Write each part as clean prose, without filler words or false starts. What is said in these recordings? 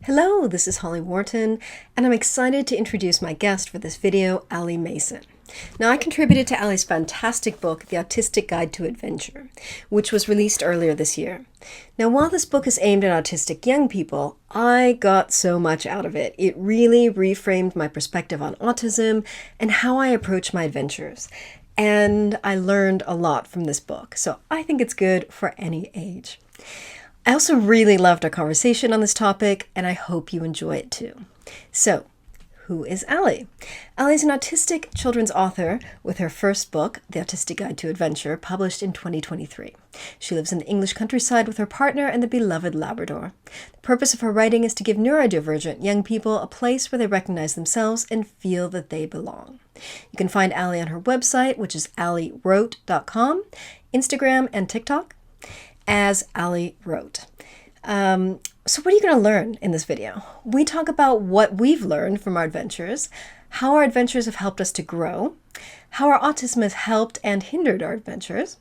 Hello, this is Holly Wharton, and I'm excited to introduce my guest for this video, Allie Mason. Now, I contributed to Allie's fantastic book, The Autistic Guide to Adventure, which was released earlier this year. Now, while this book is aimed at autistic young people, I got so much out of it. It really reframed my perspective on autism and how I approach my adventures. And I learned a lot from this book, so I think it's good for any age. I also really loved our conversation on this topic, and I hope you enjoy it too. So, who is Allie? Allie's an autistic children's author with her first book, The Autistic Guide to Adventure, published in 2023. She lives in the English countryside with her partner and the beloved Labrador. The purpose of her writing is to give neurodivergent young people a place where they recognize themselves and feel that they belong. You can find Allie on her website, which is allywrote.com, Instagram, and TikTok as Allie wrote. So what are you going to learn in this video? We talk about what we've learned from our adventures, how our adventures have helped us to grow, how our autism has helped and hindered our adventures,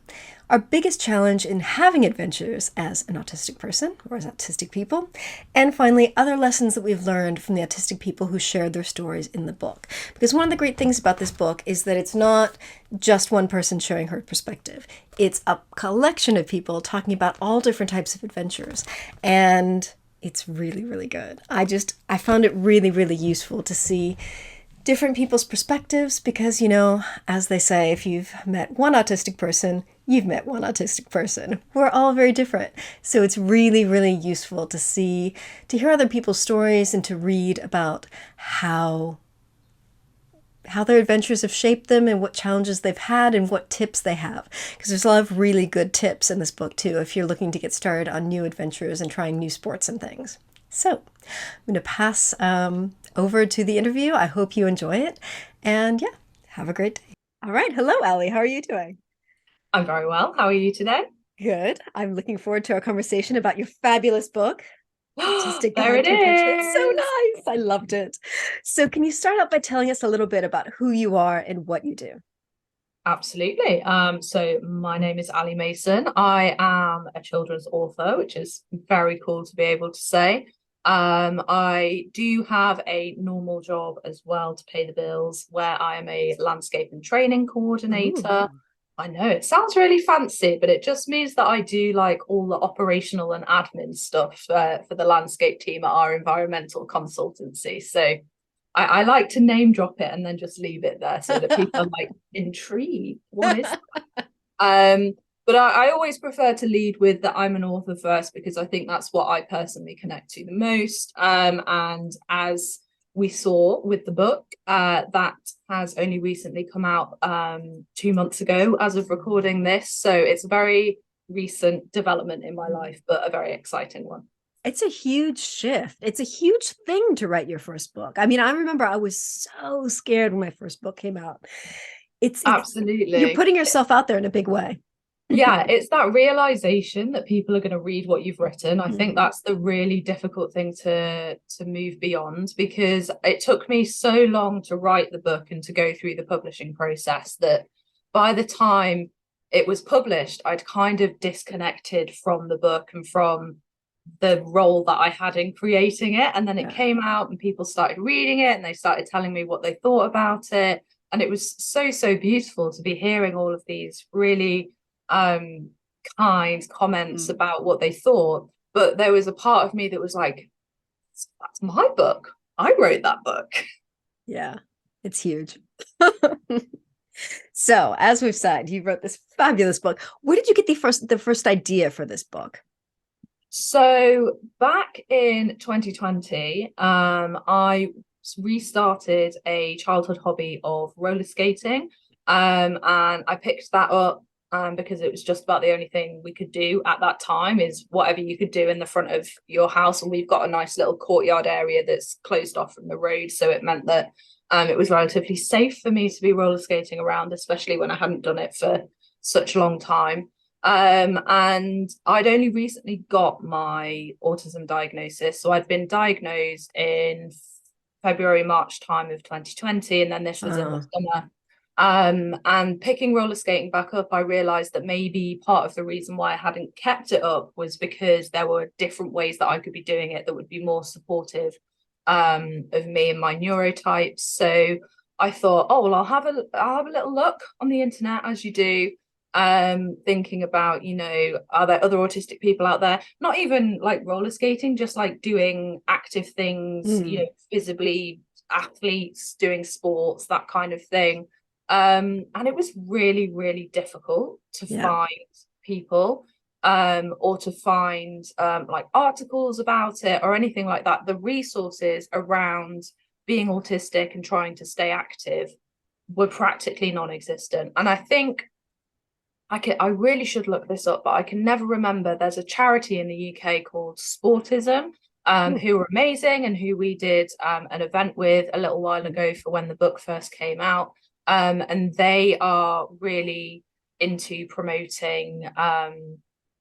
our biggest challenge in having adventures as an autistic person or as autistic people, and finally, other lessons that we've learned from the autistic people who shared their stories in the book. Because one of the great things about this book is that it's not just one person sharing her perspective. It's a collection of people talking about all different types of adventures. And it's really, really good. I found it really, really useful to see different people's perspectives because, as they say, if you've met one autistic person, you've met one autistic person. We're all very different. So it's really, really useful to hear other people's stories and to read about how their adventures have shaped them and what challenges they've had and what tips they have. Because there's a lot of really good tips in this book too, if you're looking to get started on new adventures and trying new sports and things. So I'm going to pass over to the interview. I hope you enjoy it. And yeah, have a great day. All right. Hello, Allie. How are you doing? I'm very well. How are you today? Good. I'm looking forward to our conversation about your fabulous book, Autistic There Guide it to Adventure. It's so is. nice. I loved it. So can you start out by telling us a little bit about who you are and what you do? Absolutely. So my name is Allie Mason. I am a children's author, which is very cool to be able to say. I do have a normal job as well to pay the bills, where I am a landscape and training coordinator. Ooh. I know it sounds really fancy, but it just means that I do like all the operational and admin stuff for the landscape team at our environmental consultancy. So I like to name drop it and then just leave it there so that people are like intrigued. What is that? But I always prefer to lead with that I'm an author first because I think that's what I personally connect to the most. And as we saw with the book, that has only recently come out 2 months ago as of recording this. So it's a very recent development in my life, but a very exciting one. It's a huge shift. It's a huge thing to write your first book. I mean, I remember I was so scared when my first book came out. You're Absolutely. putting yourself out there in a big way. Yeah, it's that realization that people are going to read what you've written. I think Mhm. that's the really difficult thing to move beyond, because it took me so long to write the book and to go through the publishing process that by the time it was published, I'd kind of disconnected from the book and from the role that I had in creating it. And then it Yeah. came out and people started reading it and they started telling me what they thought about it. And it was so, so beautiful to be hearing all of these really um kind comments Mm. about what they thought. But there was a part of me that was like, that's my book. I wrote that book. Yeah, it's huge. So, as we've said, you wrote this fabulous book. Where did you get the first idea for this book? So back in 2020, I restarted a childhood hobby of roller skating. And I picked that up because it was just about the only thing we could do at that time, is whatever you could do in the front of your house. And we've got a nice little courtyard area that's closed off from the road. So it meant that it was relatively safe for me to be roller skating around, especially when I hadn't done it for such a long time. And I'd only recently got my autism diagnosis. So I'd been diagnosed in February, March time of 2020, and then this was in the Uh, summer And picking roller skating back up, I realized that maybe part of the reason why I hadn't kept it up was because there were different ways that I could be doing it that would be more supportive of me and my neurotypes. So I thought, oh well, I'll have a little look on the internet, as you do, thinking about, are there other autistic people out there? Not even like roller skating, just like doing active things, visibly athletes doing sports, that kind of thing. And it was really, really difficult to Yeah. find people, or to find like articles about it or anything like that. The resources around being autistic and trying to stay active were practically non-existent. And I think I really should look this up, but I can never remember. There's a charity in the UK called Sportism, who are amazing and who we did an event with a little while ago for when the book first came out. And they are really into promoting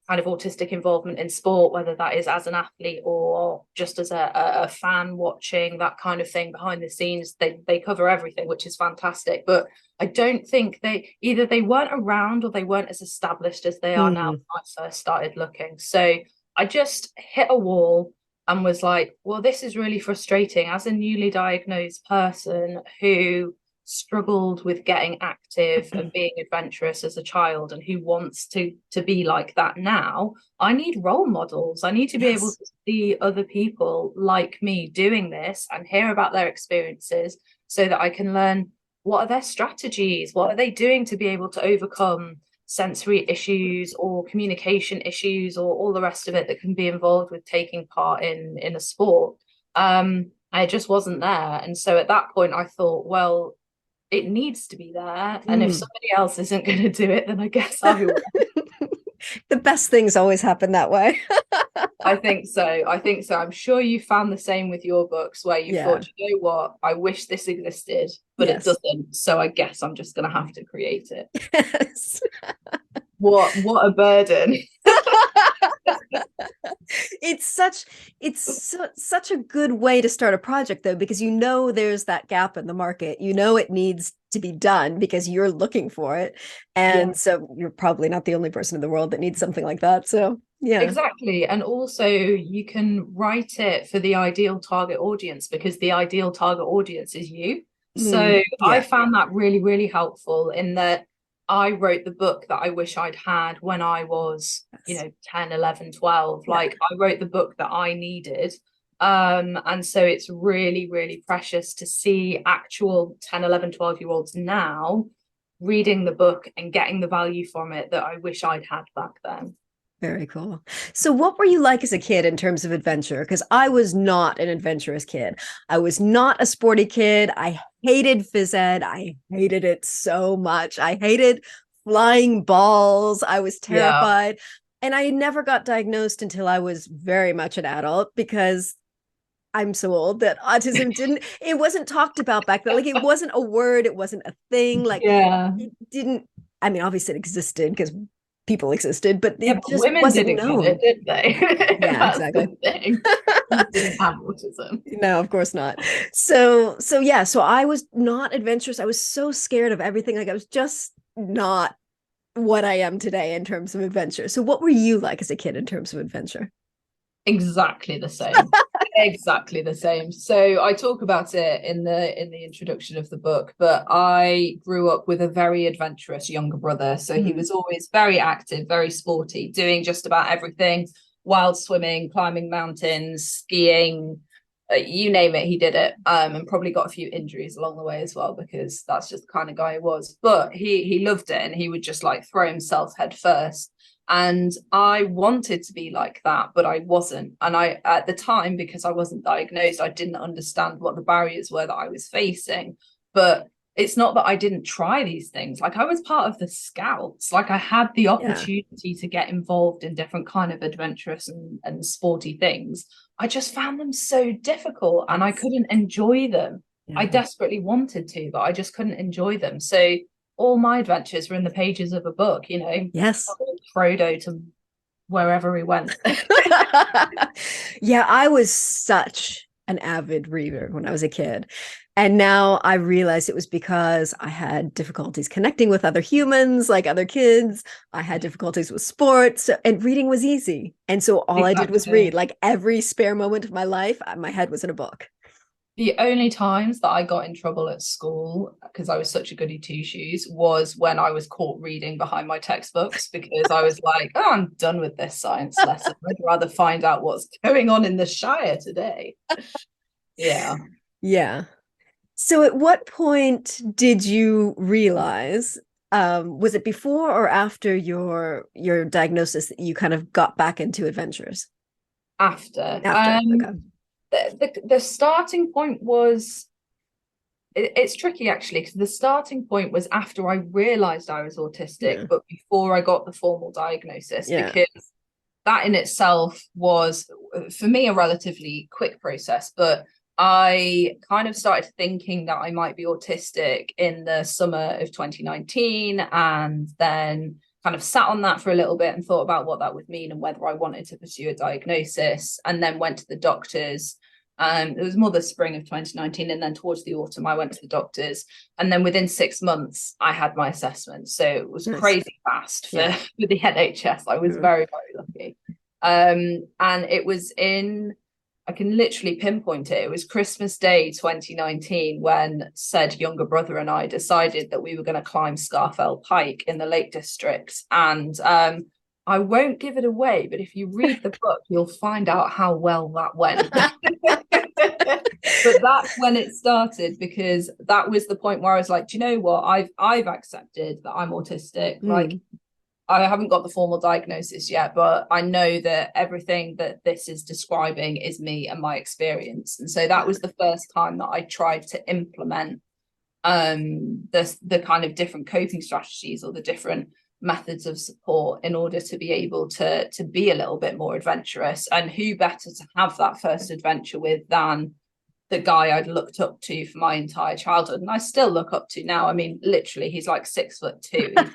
kind of autistic involvement in sport, whether that is as an athlete or just as a fan watching, that kind of thing behind the scenes. They cover everything, which is fantastic. But I don't think they weren't around or they weren't as established as they are now when I first started looking. So I just hit a wall and was like, well, this is really frustrating as a newly diagnosed person who struggled with getting active and being adventurous as a child and who wants to be like that now. I need role models. I need to be able to see other people like me doing this and hear about their experiences so that I can learn, what are their strategies, what are they doing to be able to overcome sensory issues or communication issues or all the rest of it that can be involved with taking part in a sport. I just wasn't there. And so at that point I thought, well, it needs to be there. And if somebody else isn't going to do it, then I guess I will. The best things always happen that way. I think so. I'm sure you found the same with your books where you thought, you know what, I wish this existed, but it doesn't. So I guess I'm just going to have to create it. Yes. What a burden. It's such a good way to start a project, though, because there's that gap in the market. It needs to be done because you're looking for it. And so you're probably not the only person in the world that needs something like that. So yeah. Exactly. And also you can write it for the ideal target audience because the ideal target audience is you. So I found that really, really helpful in that I wrote the book that I wish I'd had when I was, 10, 11, 12. Like I wrote the book that I needed. And so it's really, really precious to see actual 10, 11, 12-year-olds now reading the book and getting the value from it that I wish I'd had back then. Very cool. So what were you like as a kid in terms of adventure? Because I was not an adventurous kid. I was not a sporty kid. I hated phys ed. I hated it so much. I hated flying balls. I was terrified. And I never got diagnosed until I was very much an adult because I'm so old that autism it wasn't talked about back then. Like it wasn't a word. It wasn't a thing. Like it didn't, I mean, obviously it existed because people existed, but it just women wasn't didn't known. Get it, did they? Yeah, exactly. You didn't have autism. No, of course not. So I was not adventurous. I was so scared of everything. Like I was just not what I am today in terms of adventure. So what were you like as a kid in terms of adventure? Exactly the same. Exactly the same. So I talk about it in the introduction of the book, but I grew up with a very adventurous younger brother. So he was always very active, very sporty, doing just about everything, wild swimming, climbing mountains, skiing, you name it, he did it. And probably got a few injuries along the way as well, because that's just the kind of guy he was. But he loved it and he would just like throw himself head first. And I wanted to be like that, but I wasn't. And I, at the time, because I wasn't diagnosed, I didn't understand what the barriers were that I was facing. But it's not that I didn't try these things. Like I was part of the Scouts. Like I had the opportunity to get involved in different kind of adventurous and sporty things. I just found them so difficult and I couldn't enjoy them. I desperately wanted to, but I just couldn't enjoy them. So all my adventures were in the pages of a book, Frodo to wherever he went. Yeah, I was such an avid reader when I was a kid. And now I realized it was because I had difficulties connecting with other humans, like other kids. I had difficulties with sports, and reading was easy. And so all I did was read. Exactly. Like every spare moment of my life, my head was in a book. The only times that I got in trouble at school, because I was such a goody two shoes, was when I was caught reading behind my textbooks because I was like, oh, I'm done with this science lesson. I'd rather find out what's going on in the Shire today. Yeah. Yeah. So at what point did you realize, was it before or after your diagnosis that you kind of got back into adventures? After. After. Okay. The starting point was it's tricky actually because the starting point was after I realized I was autistic, Yeah. but before I got the formal diagnosis, Yeah. because that in itself was for me a relatively quick process. But I kind of started thinking that I might be autistic in the summer of 2019, and then kind of sat on that for a little bit and thought about what that would mean and whether I wanted to pursue a diagnosis, and then went to the doctors. It was more the spring of 2019, and then towards the autumn I went to the doctors, and then within 6 months I had my assessment. So it was Nice. crazy fast for, Yeah. for the NHS. I was Mm. very, very lucky. And it was in, I can literally pinpoint it. It was Christmas Day 2019 when said younger brother and I decided that we were going to climb Scarfell Pike in the Lake District. And I won't give it away, but if you read the book, you'll find out how well that went. But that's when it started, because that was the point where I was like, do you know what? I've accepted that I'm autistic. Like, Mm. I haven't got the formal diagnosis yet, but I know that everything that this is describing is me and my experience. And so that was the first time that I tried to implement the kind of different coping strategies or the different methods of support in order to be able to be a little bit more adventurous. And who better to have that first adventure with than the guy I'd looked up to for my entire childhood, and I still look up to now. I mean, literally, he's like 6'2". He's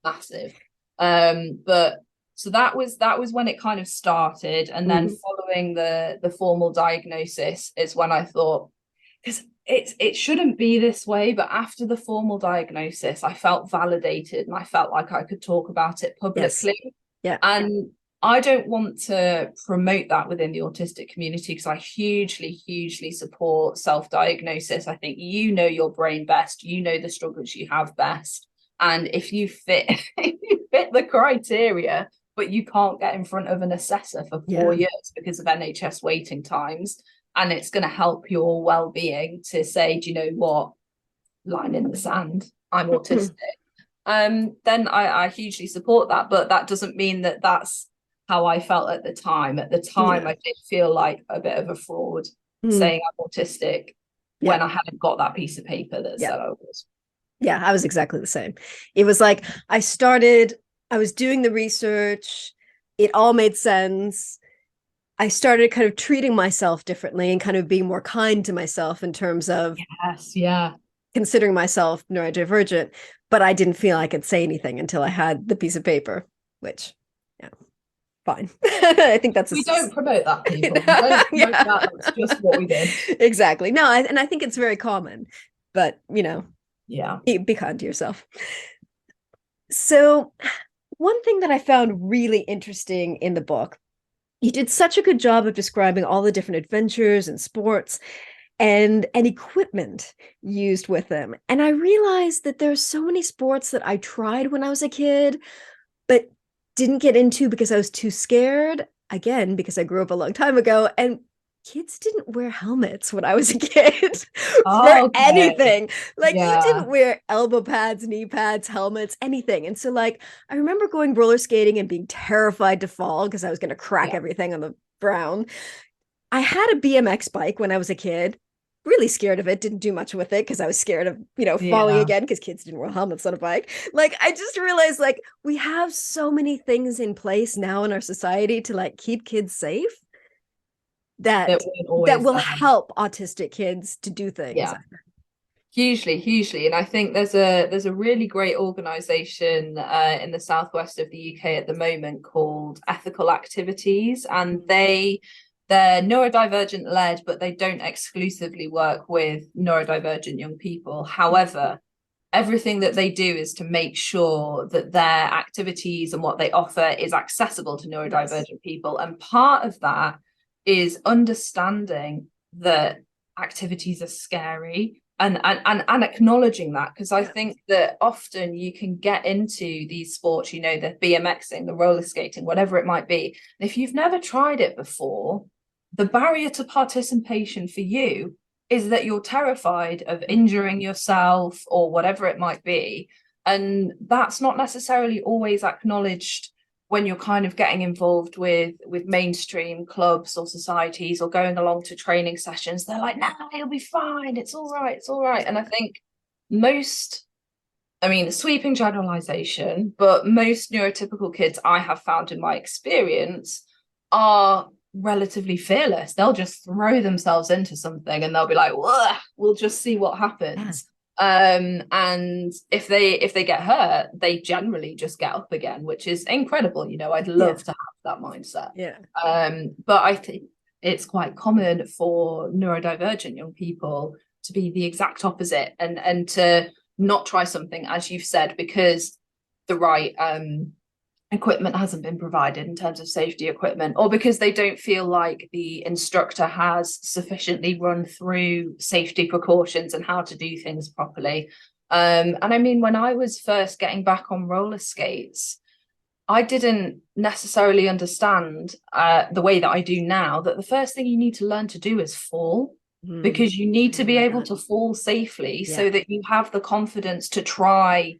massive. But so that was when it kind of started, and then Mhm. following the formal diagnosis is when I thought, because it shouldn't be this way, but after the formal diagnosis I felt validated and I felt like I could talk about it Yes. publicly. Yeah. And I don't want to promote that within the autistic community because I hugely support self-diagnosis. I think you know your brain best, you know the struggles you have best. And if you fit if you fit the criteria, but you can't get in front of an assessor for Yeah. 4 years because of NHS waiting times, and it's going to help your well-being to say, do you know what, line in the sand, I'm autistic. Then I hugely support that, but that doesn't mean that that's how I felt at the time. At the time, Yeah. I did feel like a bit of a fraud Mm. saying I'm autistic Yeah. when I hadn't got that piece of paper that Yeah. said I was. Yeah. I was exactly the same. It was like I was doing the research. It all made sense. I started kind of treating myself differently and kind of being more kind to myself in terms of Yes, yeah. considering myself neurodivergent, but I didn't feel I could say anything until I had the piece of paper, which, yeah, fine. I think that's We don't promote that, people. We don't promote yeah, that. That's just what we did. exactly. No, and I think it's very common, but Yeah. be kind to yourself. So, one thing that I found really interesting in the book, you did such a good job of describing all the different adventures and sports and equipment used with them. And I realized that there's so many sports that I tried when I was a kid, but didn't get into because I was too scared. Again, because I grew up a long time ago, and kids didn't wear helmets when I was a kid for Okay. anything. Like you Yeah. didn't wear elbow pads, knee pads, helmets, anything. And so like I remember going roller skating and being terrified to fall because I was going to crack Yeah. everything on the ground. I had a BMX bike when I was a kid. Really scared of it, didn't do much with it because I was scared of, falling Yeah. again because kids didn't wear helmets on a bike. Like, I just realized, like, we have so many things in place now in our society to, like, keep kids safe That that weren't that always will there. help autistic kids to do things. Yeah. Hugely, and I think there's a really great organization in the southwest of the UK at the moment called Ethical Activities, and they they're neurodivergent led, but they don't exclusively work with neurodivergent young people. However, everything that they do is to make sure that their activities and what they offer is accessible to neurodivergent people. And part of that is understanding that activities are scary and acknowledging that, because I think that often you can get into these sports, you know, the BMXing, the roller skating, whatever it might be. And if you've never tried it before, the barrier to participation for you is that you're terrified of injuring yourself or whatever it might be. And that's not necessarily always acknowledged when you're kind of getting involved with mainstream clubs or societies or going along to training sessions. They're like, nah, you'll be fine, it's all right, it's all right. And I think sweeping generalization, but most neurotypical kids I have found in my experience are relatively fearless. They'll just throw themselves into something and they'll be like, we'll just see what happens. And if they get hurt, they generally just get up again, which is incredible. You know, I'd love to have that mindset. But I think it's quite common for neurodivergent young people to be the exact opposite, and to not try something, as you've said, because the right equipment hasn't been provided in terms of safety equipment, or because they don't feel like the instructor has sufficiently run through safety precautions and how to do things properly. And I mean, when I was first getting back on roller skates, I didn't necessarily understand the way that I do now, that the first thing you need to learn to do is fall, because you need to be able to fall safely so that you have the confidence to try,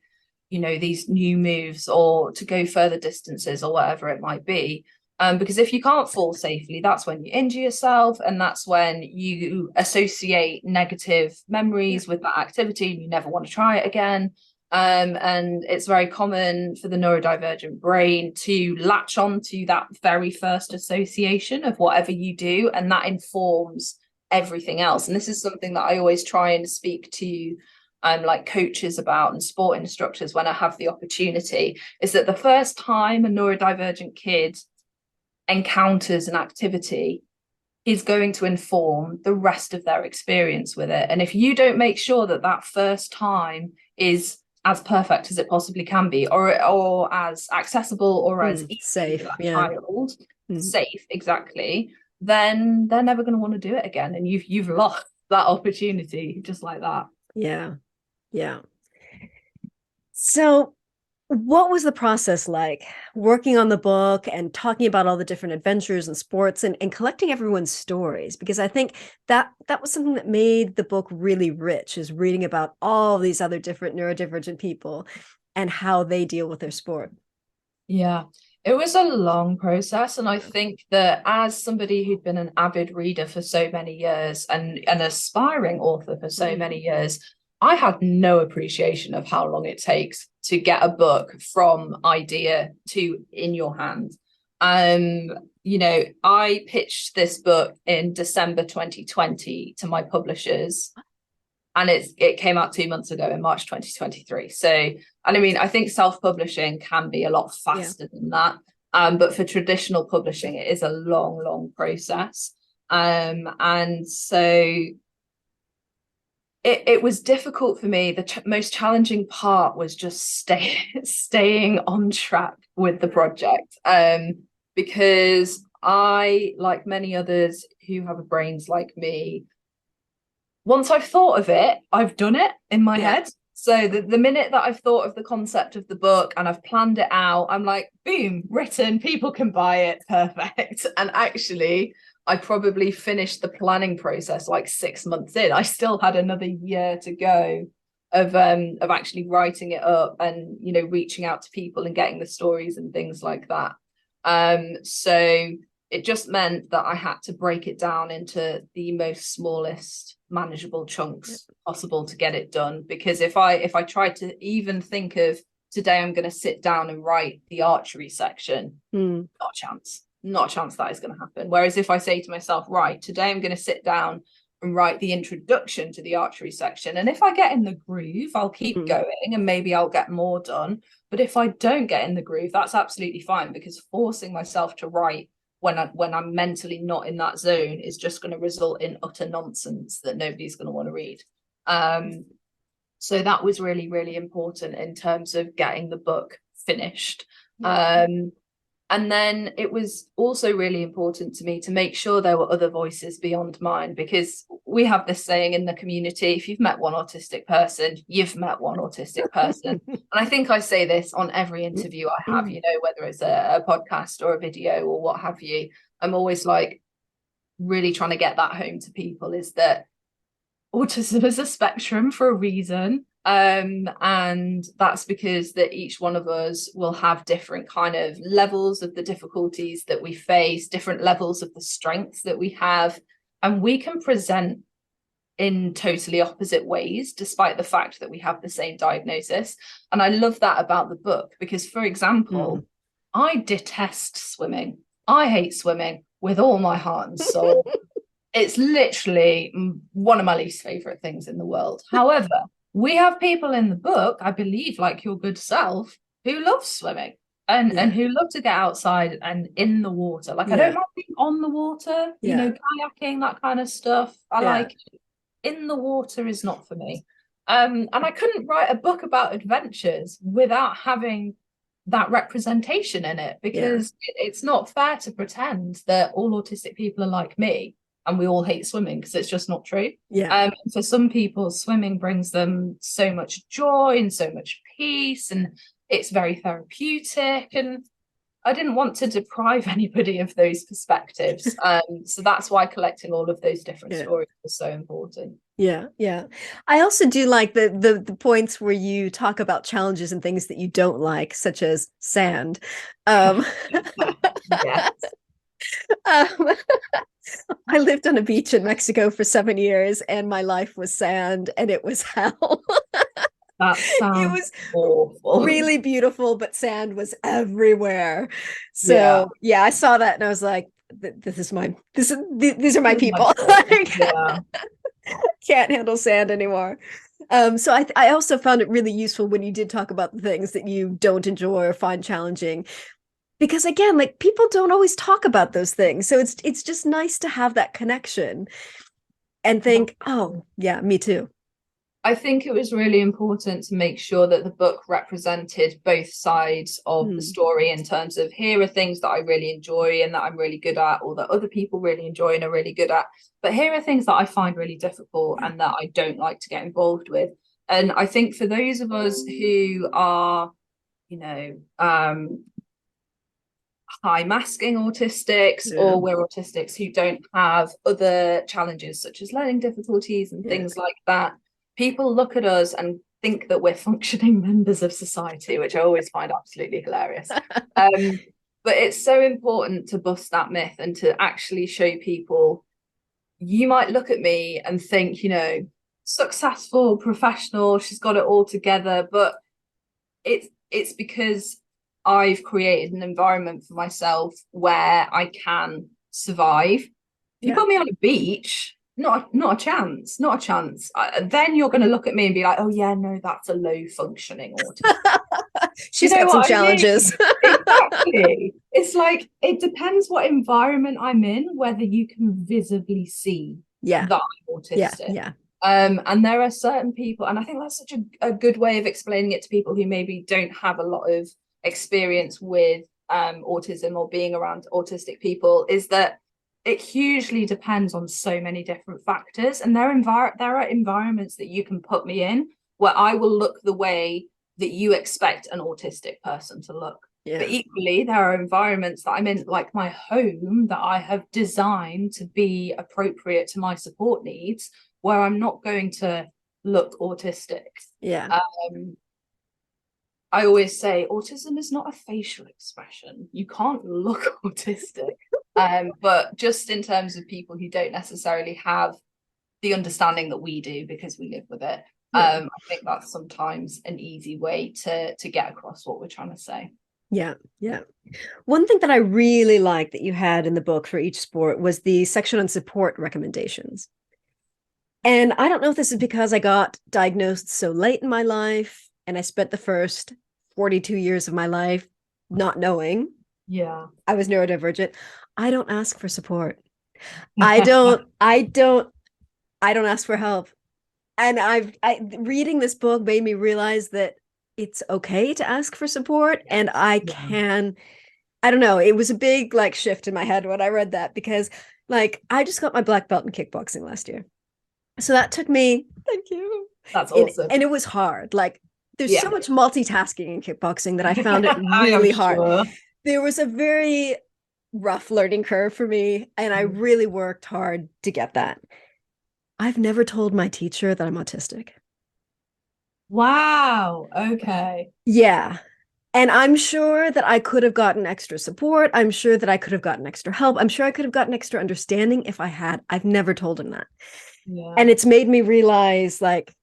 you know, these new moves or to go further distances or whatever it might be. Because if you can't fall safely, that's when you injure yourself, and that's when you associate negative memories with that activity and you never want to try it again. And it's very common for the neurodivergent brain to latch on to that very first association of whatever you do, and that informs everything else. And this is something that I always try and speak to like coaches about and sport instructors when I have the opportunity, is that the first time a neurodivergent kid encounters an activity is going to inform the rest of their experience with it. And if you don't make sure that that first time is as perfect as it possibly can be, or as accessible or as safe, child, safe, exactly, then they're never going to want to do it again, and you've lost that opportunity just like that. Yeah. So what was the process like working on the book and talking about all the different adventures and sports and collecting everyone's stories? Because I think that was something that made the book really rich, is reading about all these other different neurodivergent people and how they deal with their sport. Yeah, it was a long process. And I think that as somebody who'd been an avid reader for so many years and an aspiring author for so many years, I had no appreciation of how long it takes to get a book from idea to in your hand. You know, I pitched this book in December 2020 to my publishers, and it came out 2 months ago in March 2023. So, and I mean, I think self-publishing can be a lot faster than that. But for traditional publishing, it is a long process. And so it was difficult for me. The most challenging part was just staying on track with the project, because I, like many others who have brains like me, once I've thought of it, I've done it in my head. So the minute that I've thought of the concept of the book and I've planned it out, I'm like, boom, written, people can buy it, perfect. And actually, I probably finished the planning process like 6 months in. I still had another year to go of actually writing it up and, you know, reaching out to people and getting the stories and things like that. So it just meant that I had to break it down into the most smallest manageable chunks possible to get it done. Because if I tried to even think of, today I'm going to sit down and write the archery section, not a chance that is going to happen. Whereas if I say to myself, right, today I'm going to sit down and write the introduction to the archery section, and if I get in the groove, I'll keep going and maybe I'll get more done. But if I don't get in the groove, that's absolutely fine, because forcing myself to write when I'm mentally not in that zone is just going to result in utter nonsense that nobody's going to want to read. So that was really, really important in terms of getting the book finished. And then it was also really important to me to make sure there were other voices beyond mine, because we have this saying in the community, if you've met one autistic person, you've met one autistic person. And I think I say this on every interview I have, you know, whether it's a podcast or a video or what have you. I'm always like really trying to get that home to people, is that autism is a spectrum for a reason. And that's because that each one of us will have different kind of levels of the difficulties that we face, different levels of the strengths that we have, and we can present in totally opposite ways despite the fact that we have the same diagnosis. And I love that about the book, because, for example, I detest swimming. I hate swimming with all my heart and soul. It's literally one of my least favorite things in the world. However, we have people in the book, I believe, like your good self, who love swimming and who love to get outside and in the water. Like, I don't mind being on the water, you know, kayaking, that kind of stuff. I like it. In the water is not for me. And I couldn't write a book about adventures without having that representation in it, because it's not fair to pretend that all autistic people are like me and we all hate swimming, because it's just not true. For some people, swimming brings them so much joy and so much peace, and it's very therapeutic, and I didn't want to deprive anybody of those perspectives. So that's why collecting all of those different stories was so important. I also do like the points where you talk about challenges and things that you don't like, such as sand. I lived on a beach in Mexico for 7 years, and my life was sand, and it was hell. That sounds it was awful. Really beautiful, but sand was everywhere. So I saw that and I was like, these are my people. Can't handle sand anymore. So I also found it really useful when you did talk about the things that you don't enjoy or find challenging, because again, like, people don't always talk about those things. So it's just nice to have that connection and think, oh yeah, me too. I think it was really important to make sure that the book represented both sides of the story, in terms of, here are things that I really enjoy and that I'm really good at, or that other people really enjoy and are really good at, but here are things that I find really difficult and that I don't like to get involved with. And I think for those of us who are, you know, high masking autistics, or we're autistics who don't have other challenges such as learning difficulties and things like that, people look at us and think that we're functioning members of society, which I always find absolutely hilarious. But it's so important to bust that myth and to actually show people, you might look at me and think, you know, successful, professional, she's got it all together, but it's because I've created an environment for myself where I can survive. If you put me on a beach, not a chance. Then you're going to look at me and be like, oh yeah, no, that's a low functioning autism. She's got some challenges. Exactly. It's like, it depends what environment I'm in, whether you can visibly see that I'm autistic. And there are certain people, and I think that's such a good way of explaining it to people who maybe don't have a lot of experience with autism or being around autistic people, is that it hugely depends on so many different factors. And there are environments that you can put me in where I will look the way that you expect an autistic person to look. But equally, there are environments that I'm in, like my home, that I have designed to be appropriate to my support needs, where I'm not going to look autistic. I always say autism is not a facial expression. You can't look autistic. But just in terms of people who don't necessarily have the understanding that we do because we live with it, I think that's sometimes an easy way to get across what we're trying to say. One thing that I really liked that you had in the book for each sport was the section on support recommendations. And I don't know if this is because I got diagnosed so late in my life, and I spent the first 42 years of my life not knowing I was neurodivergent. I don't ask for support. I don't, I don't, I don't ask for help. And reading this book made me realize that it's okay to ask for support. And Yeah. I don't know, it was a big like shift in my head when I read that, because like I just got my black belt in kickboxing last year. So that took me, thank you. That's awesome. And it was hard. Like there's so Yeah. much multitasking in kickboxing that I found it I am really hard. sure. There was a very rough learning curve for me, and I really worked hard to get that. I've never told my teacher that I'm autistic. Wow. Okay. Yeah. And I'm sure that I could have gotten extra support. I'm sure that I could have gotten extra help. I'm sure I could have gotten extra understanding if I had. I've never told him that. Yeah. And it's made me realize like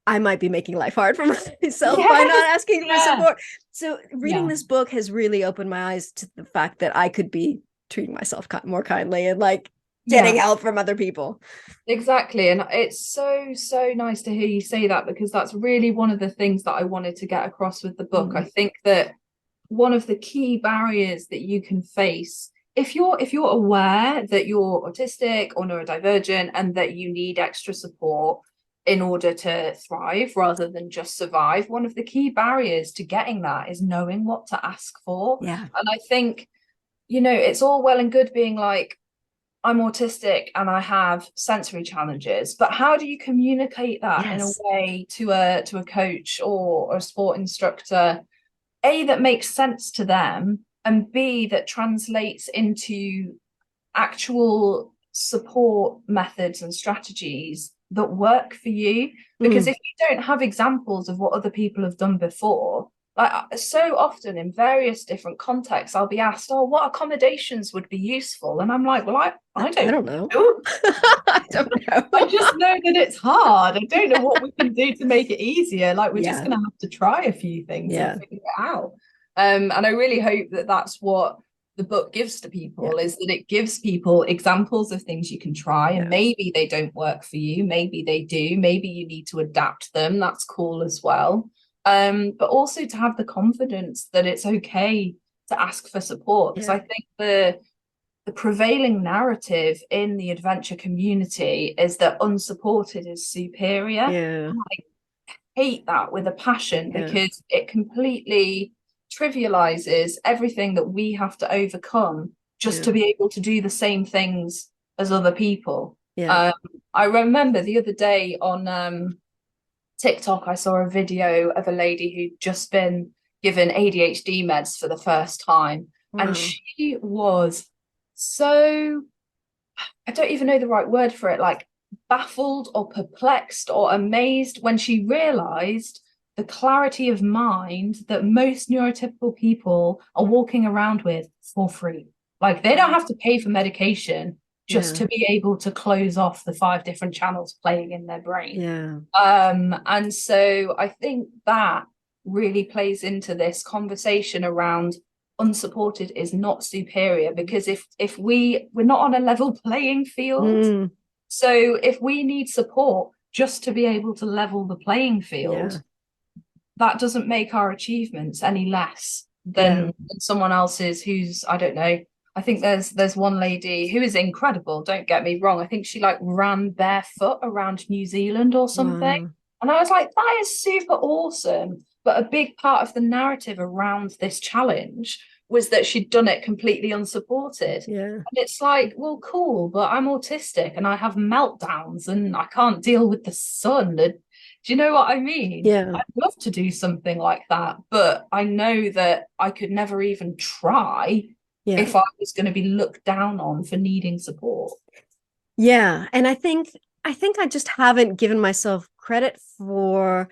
I might be making life hard for myself by Yes. not asking for Yeah. support. So reading Yeah. this book has really opened my eyes to the fact that I could be treating myself more kindly and like getting Yeah. help from other people. Exactly. And it's so, so nice to hear you say that, because that's really one of the things that I wanted to get across with the book. I think that one of the key barriers that you can face if you're aware that you're autistic or neurodivergent and that you need extra support in order to thrive rather than just survive, one of the key barriers to getting that is knowing what to ask for. Yeah. And I think, it's all well and good being like, I'm autistic and I have sensory challenges, but how do you communicate that in a Yes. way to a coach or a sport instructor, A, that makes sense to them, and B, that translates into actual support methods and strategies that work for you? Because Mm. if you don't have examples of what other people have done before, like so often in various different contexts, I'll be asked, oh, what accommodations would be useful? And I'm like, well, I I don't don't know. know. I don't know. I just know that it's hard. I don't know what we can do to make it easier. Like we're just Yeah. going to have to try a few things and Yeah. figure it out. And I really hope that that's what the book gives to Yeah. people, is that it gives people examples of things you can try, and Yeah. maybe they don't work for you, maybe they do, maybe you need to adapt them. That's cool as well. But also to have the confidence that it's okay to ask for support, because Yeah. I think the prevailing narrative in the adventure community is that unsupported is superior. Yeah. And I hate that with a passion, Yeah. because it completely trivializes everything that we have to overcome just Yeah. to be able to do the same things as other people. Yeah. Um, I remember the other day on TikTok, I saw a video of a lady who'd just been given ADHD meds for the first time. And Wow. she was so, I don't even know the right word for it, like baffled or perplexed or amazed when she realized the clarity of mind that most neurotypical people are walking around with for free. Like they don't have to pay for medication just Yeah. to be able to close off the 5 different channels playing in their brain. Yeah. And so I think that really plays into this conversation around unsupported is not superior, because if we're not on a level playing field, Mm. so if we need support just to be able to level the playing Yeah. field, that doesn't make our achievements any less Yeah. than someone else's who's, I don't know. I think there's one lady who is incredible, don't get me wrong. I think she like ran barefoot around New Zealand or something. Wow. And I was like, that is super awesome. But a big part of the narrative around this challenge was that she'd done it completely unsupported. Yeah. And it's like, well, cool, but I'm autistic and I have meltdowns and I can't deal with the sun. And do you know what I mean? Yeah. I'd love to do something like that, but I know that I could never even try Yeah. if I was going to be looked down on for needing support. Yeah. And I think I just haven't given myself credit for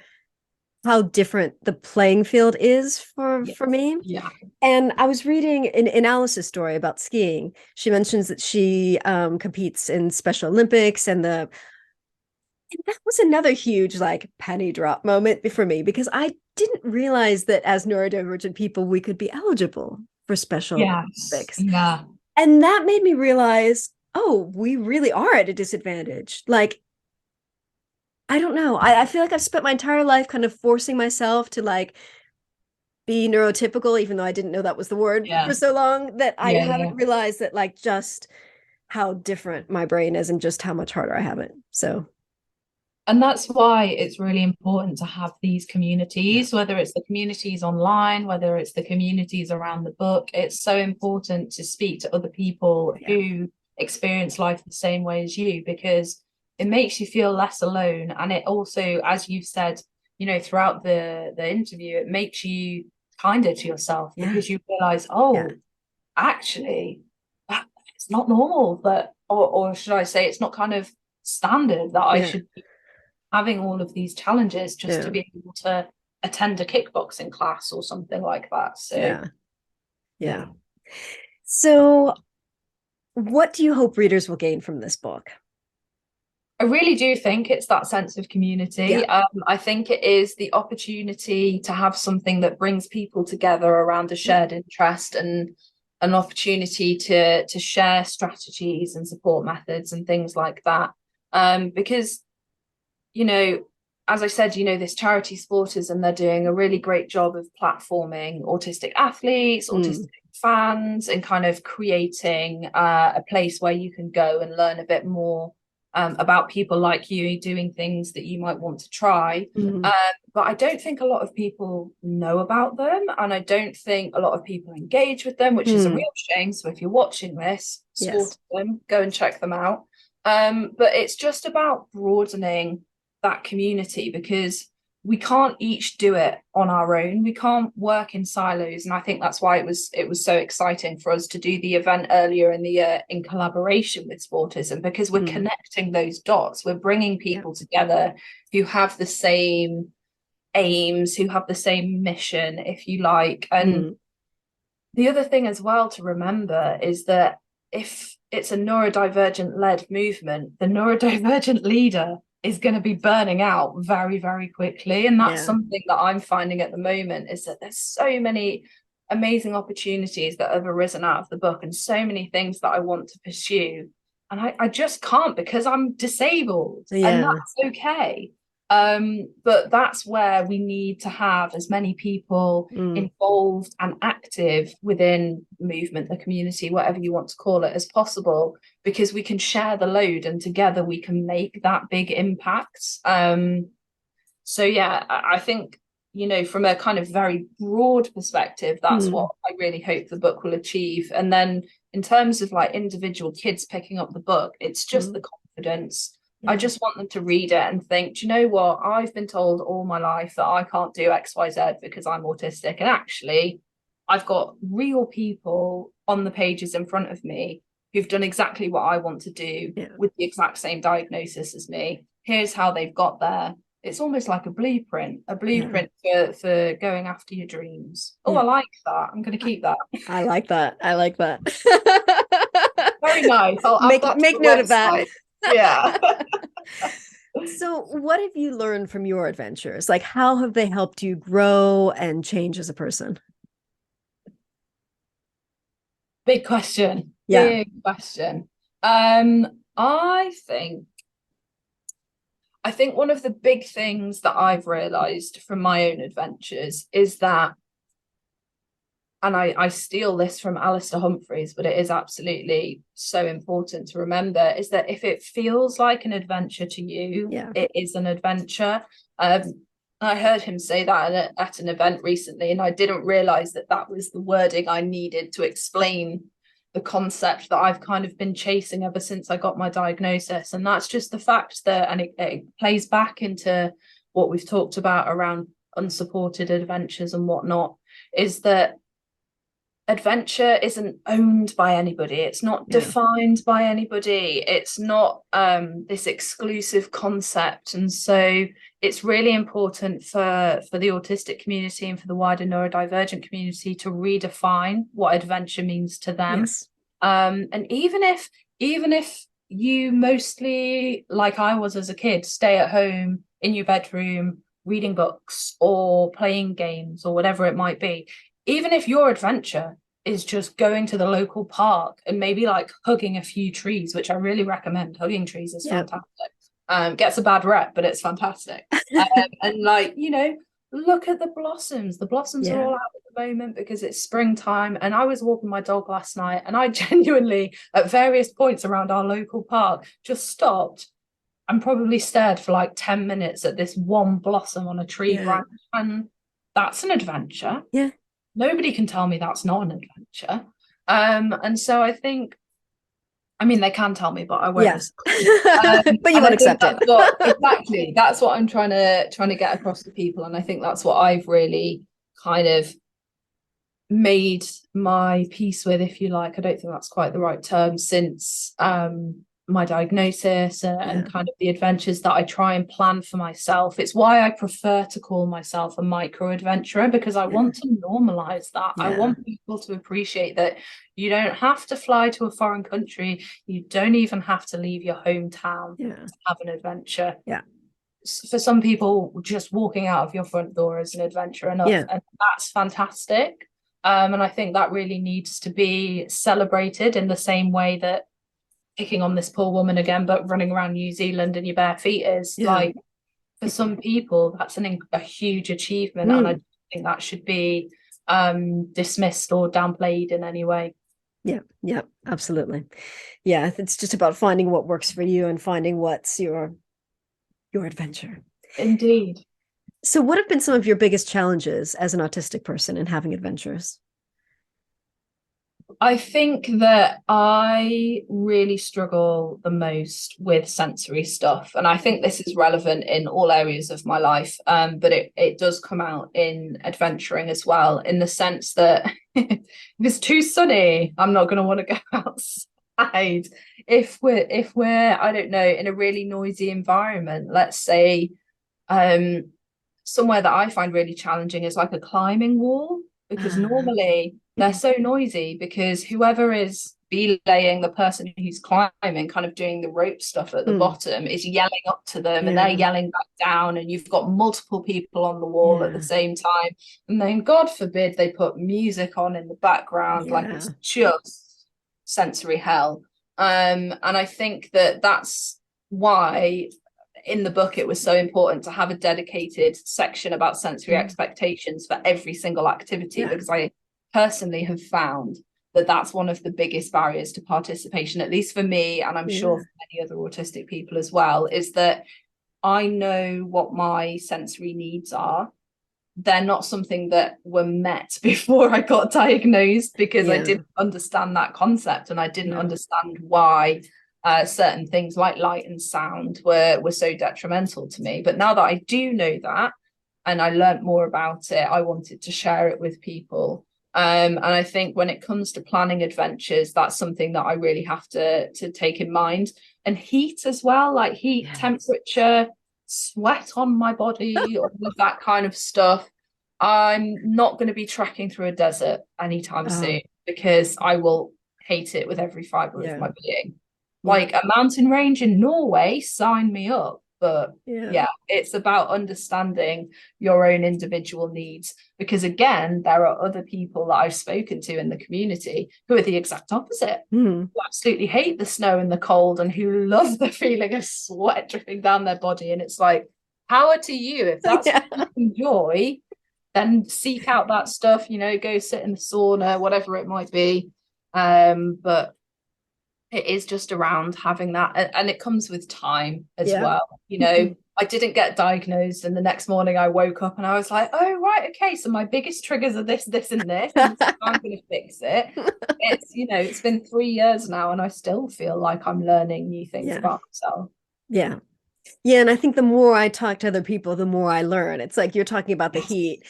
how different the playing field is for Yes. me. Yeah. And I was reading in Alice's story about skiing. She mentions that she competes in Special Olympics, and that was another huge like penny drop moment for me, because I didn't realize that as neurodivergent people we could be eligible for Special Yes. Olympics. Yeah. And that made me realize, oh, we really are at a disadvantage. Like, I don't know. I feel like I've spent my entire life kind of forcing myself to like be neurotypical, even though I didn't know that was the word Yeah. for so long, that I Yeah. haven't realized that like just how different my brain is and just how much harder I have it. So And that's why it's really important to have these yeah, communities, whether it's the communities online, whether it's the communities around the book. It's so important to speak to other people yeah, who experience life the same way as you, because it makes you feel less alone. And it also, as you've said, you know, throughout the interview, it makes you kinder to yourself yeah, because you realize, yeah, oh, actually, it's not normal that, or should I say, it's not kind of standard that I yeah, should be having all of these challenges just to yeah, be able to attend a kickboxing class or something like that. So yeah, yeah, yeah. So what do you hope readers will gain from this book? I really do think it's that sense of Yeah. community. I think it is the opportunity to have something that brings people together around a shared interest, and an opportunity to share strategies and support methods and things like that. Because, you know, as I said, you know, this charity Sporters, and they're doing a really great job of platforming autistic athletes, autistic Mm, fans, and kind of creating a place where you can go and learn a bit more about people like you doing things that you might want to try. mm, But I don't think a lot of people know about them, and I don't think a lot of people engage with them, which is a mm. real shame. So if you're watching this, Yes. support them, go and check them out. But it's just about broadening that community, because we can't each do it on our own. We can't work in silos, and I think that's why it was so exciting for us to do the event earlier in the year in collaboration with Sportism, because we're Mm, connecting those dots. We're bringing yeah. people together who have the same aims, who have the same mission, if you like. And Mm, the other thing as well to remember is that if it's a neurodivergent led movement, the neurodivergent leader is going to be burning out very, very quickly. And that's yeah. something that I'm finding at the moment, is that there's so many amazing opportunities that have arisen out of the book, and so many things that I want to pursue. And I just can't, because I'm disabled, and Yeah. that's okay. But that's where we need to have as many people Mm, involved and active within the movement, the community, whatever you want to call it, as possible, because we can share the load and together we can make that big impact. So yeah, I think, you know, from a kind of very broad perspective, that's mm, what I really hope the book will achieve. And then in terms of like individual kids picking up the book, it's just mm, the confidence. I yeah. just want them to read it and think, do you know what? I've been told all my life that I can't do XYZ because I'm autistic. And actually, I've got real people on the pages in front of me who've done exactly what I want to do Yeah. with the exact same diagnosis as me. Here's how they've got there. It's almost like a Yeah. blueprint for going after your dreams. Oh, I Yeah. like that. I'm going to keep that. I like that. I like that. Very nice. I'll add that to Make the note of that. website. Yeah. So, what have you learned from your adventures? Like, how have they helped you grow and change as a person? Big question. Yeah. Big question. Um, I think I think one of the big things that I've realized from my own adventures is that, and I steal this from Alistair Humphreys, but it is absolutely so important to remember, is that if it feels like an adventure to you, Yeah. it is an adventure. I heard him say that at an event recently, and I didn't realize that that was the wording I needed to explain the concept that I've kind of been chasing ever since I got my diagnosis. And that's just the fact that, and it plays back into what we've talked about around unsupported adventures and whatnot, is that adventure isn't owned by anybody, it's not Yeah. defined by anybody, it's not this exclusive concept. And so it's really important for the autistic community and for the wider neurodivergent community to redefine what adventure means to them. Yes. And even if you mostly, like I was as a kid, stay at home in your bedroom reading books or playing games or whatever it might be, even if your adventure is just going to the local park and maybe like hugging a few trees, which I really recommend. Hugging trees is Yep. fantastic. Gets a bad rep, but it's fantastic. And like, you know, look at the blossoms. The blossoms are Yeah. all out at the moment because it's springtime. And I was walking my dog last night, and I genuinely, at various points around our local park, just stopped and probably stared for like 10 minutes at this one blossom on a tree Yeah. branch. And that's an adventure. Yeah. Nobody can tell me that's not an adventure. And so I think, I mean, they can tell me, but I won't Yeah. listen. But you And won't I think accept it. that's what exactly that's what I'm trying to get across to people. And I think that's what I've really kind of made my peace with, if you like. I don't think that's quite the right term, since my diagnosis and Yeah. kind of the adventures that I try and plan for myself. It's why I prefer to call myself a micro adventurer, because I Yeah. want to normalize that. I Yeah. want people to appreciate that you don't have to fly to a foreign country. You don't even have to leave your hometown Yeah. to have an adventure. Yeah. For some people, just walking out of your front door is an adventure enough, Yeah. and that's fantastic. And I think that really needs to be celebrated in the same way that, picking on this poor woman again, but running around New Zealand in your bare feet is Yeah. like, for some people, that's a huge achievement. And I Mm. don't think that should be dismissed or downplayed in any way. Yeah. Yeah. Absolutely. Yeah. It's just about finding what works for you and finding what's your adventure. Indeed. So what have been some of your biggest challenges as an autistic person in having adventures? I think that I really struggle the most with sensory stuff. And I think this is relevant in all areas of my life. But it does come out in adventuring as well, in the sense that if it's too sunny, I'm not going to want to go outside. If we're, I don't know, in a really noisy environment, let's say, somewhere that I find really challenging is like a climbing wall, because normally they're so noisy, because whoever is belaying the person who's climbing, kind of doing the rope stuff at the Mm. bottom, is yelling up to them, and they're Yeah. yelling back down, and you've got multiple people on the wall at the Yeah. same time. And then, God forbid, they put music on in the background, like Yeah. it's just sensory hell. And I think that that's why in the book it was so important to have a dedicated section about sensory Mm. expectations for every single activity, Yeah. because I personally have found that that's one of the biggest barriers to participation, at least for me, and I'm sure Yeah. for many other autistic people as well, is that I know what my sensory needs are. They're not something that were met before I got diagnosed, because I Yeah. didn't understand that concept, and I didn't Yeah. understand why certain things like light and sound were so detrimental to me. But now that I do know that, and I learned more about it, I wanted to share it with people. And I think when it comes to planning adventures, that's something that I really have to take in mind. And heat as well, like heat, Yeah. temperature, sweat on my body, all of that kind of stuff. I'm not going to be trekking through a desert anytime Oh, soon, because I will hate it with every fiber of yeah. my being. Yeah. Like a mountain range in Norway, sign me up. But Yeah. yeah, it's about understanding your own individual needs, because again, there are other people that I've spoken to in the community who are the exact opposite, Mm. who absolutely hate the snow and the cold, and who love the feeling of sweat dripping down their body. And it's like, power to you. If that's Yeah. what you enjoy, then seek out that stuff, go sit in the sauna, whatever it might be. But it is just around having that, and it comes with time as Yeah. well. I didn't get diagnosed, and the next morning I woke up and I was like, oh right, okay, so my biggest triggers are this and this, and this is how I'm going to fix it. It's been 3 years now, and I still feel like I'm learning new things Yeah. about myself. Yeah. Yeah. And I think the more I talk to other people, the more I learn. It's like you're talking about the Yes. heat.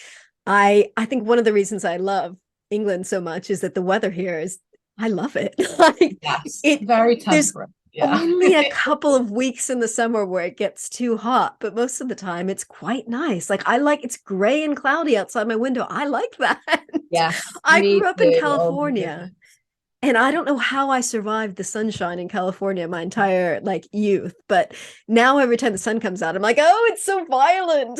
I think one of the reasons I love England so much is that the weather here is, I love it. Like Yes, it very there's temperate. Yeah. only a couple of weeks in the summer where it gets too hot, but most of the time it's quite nice. Like it's gray and cloudy outside my window. I like that. Yes, I me grew up in too. Oh my California. goodness. And I don't know how I survived the sunshine in California my entire youth, but now every time the sun comes out, I'm like, oh, it's so violent.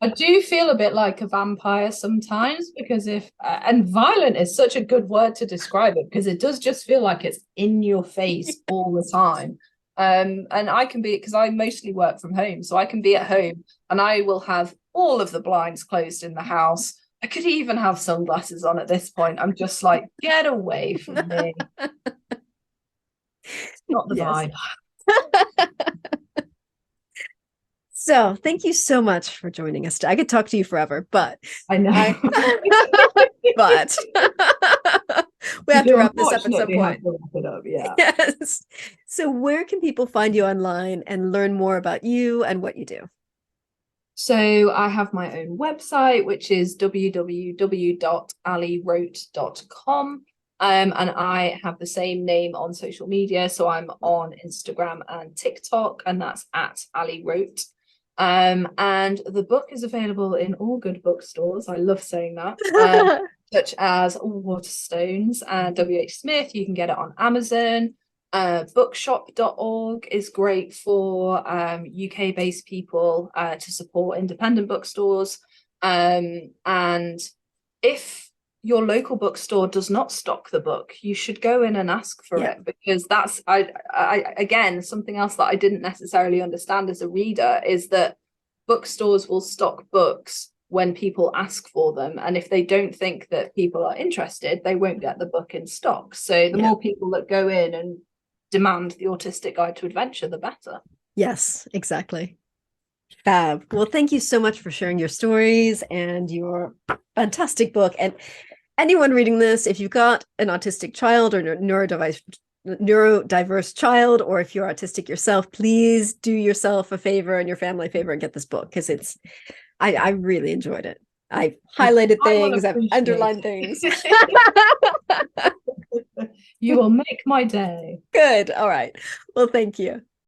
I do feel a bit like a vampire sometimes, because and violent is such a good word to describe it, because it does just feel like it's in your face all the time. And I can be, because I mostly work from home, so I can be at home and I will have all of the blinds closed in the house. I could even have sunglasses on at this point. I'm just like, get away from me. It's not the Yes. vibe. So thank you so much for joining us. I could talk to you forever, but I know. but we We have to do wrap this up at some unfortunately have point. to wrap it up, yeah. Yes. So where can people find you online and learn more about you and what you do? So I have my own website, which is www.allywrote.com. And I have the same name on social media. So I'm on Instagram and TikTok, and that's at Allie Wrote. And the book is available in all good bookstores. I love saying that. Such as Waterstones and W.H. Smith. You can get it on Amazon. Bookshop.org is great for UK-based people to support independent bookstores. And if your local bookstore does not stock the book, you should go in and ask for it, because that's I again, something else that I didn't necessarily understand as a reader is that bookstores will stock books when people ask for them, and if they don't think that people are interested, they won't get the book in stock. So the more people that go in and demand the Autistic Guide to Adventure, the better. Yes, exactly. Fab. Well, thank you so much for sharing your stories and your fantastic book. And anyone reading this, if you've got an autistic child or neurodiverse child, or if you're autistic yourself, please do yourself a favor and your family a favor and get this book, because I really enjoyed it. I've highlighted things, I've underlined things. You will make my day. Good. All right. Well, thank you.